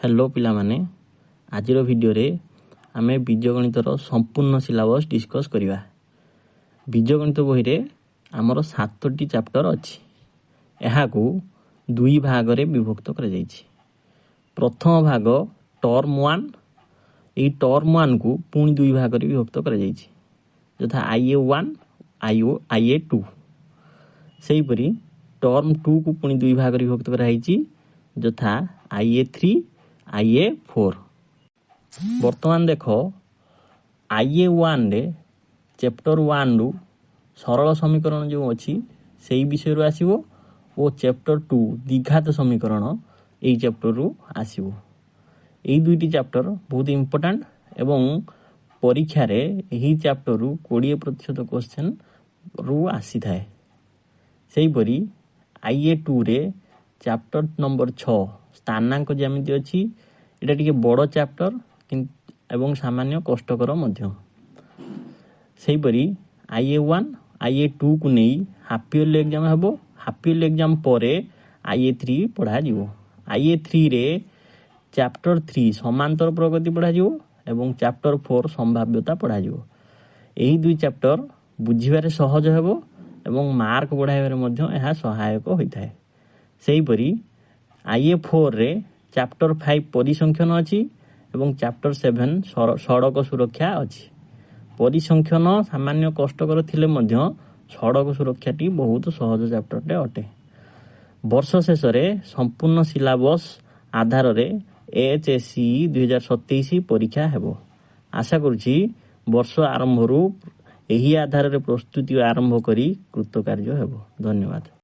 Hello पिलामाने आजिर भिडियोरे आमे बीजगणितर संपूर्ण syllabus discuss करिवा। बीजगणित बही रे आमर 7टी चैप्टर अछि। एहाकू दुई भाग रे विभक्त कर जाइछि। प्रथम भाग टर्म 1, एई टर्म 1 को पुणी दुई भाग रे विभक्त कर जाइछि, यथा IA1 IA2। सेही परी टर्म 2 को पुणी दुई भाग रे विभक्त कर जाइछि, यथा IA3 IA4। वर्तमान देख IA1 रे चैप्टर 1 रु सरल समीकरण जो अछि सेही विषय रु आसीबो और चैप्टर 2 द्विघात समीकरण एई चैप्टर रु आसीबो। एई दुईटी चैप्टर बहुत इंपोर्टेंट एवं परीक्षा रे एही चैप्टर रु 20% क्वेश्चन रु आसी थाए। सेही परी IA2 रे चैप्टर नंबर 6 स्थानांक ज्यामिति अछि। एटा टिके बड़ चैप्टर एवं सामान्य कष्टकर मध्य। सेही परी IA1 IA2 को नहीं हाफ ईयरली एग्जाम हबो। हाफ ईयरली एग्जाम परे IA3 पढ़ा जिवो। IA3 रे चैप्टर 3 समांतर प्रगति पढ़ा जिवो एवं चैप्टर 4 संभाव्यता पढ़ा जिवो। एही दुई चैप्टर बुझिबारे सहज हेबो एवं मार्क बढ़ाइबारे मध्य एहा सहायक होइथाय। सेही परी IA4 रे चैप्टर 5 परिसंख्यन अछि एवं चैप्टर 7 सड़क सुरक्षा अछि। परिसंख्यन सामान्य कष्टकर थिले मध्य सड़क सुरक्षाटी बहुत सहज चैप्टरटे अटे। वर्ष शेष रे संपूर्ण सिलेबस आधार रे HSC 2027 परीक्षा हेबो। आशा करूछि वर्ष आरंभ रु एही आधार रे प्रस्तुति आरंभ करी कृतकार्य हेबो। धन्यवाद।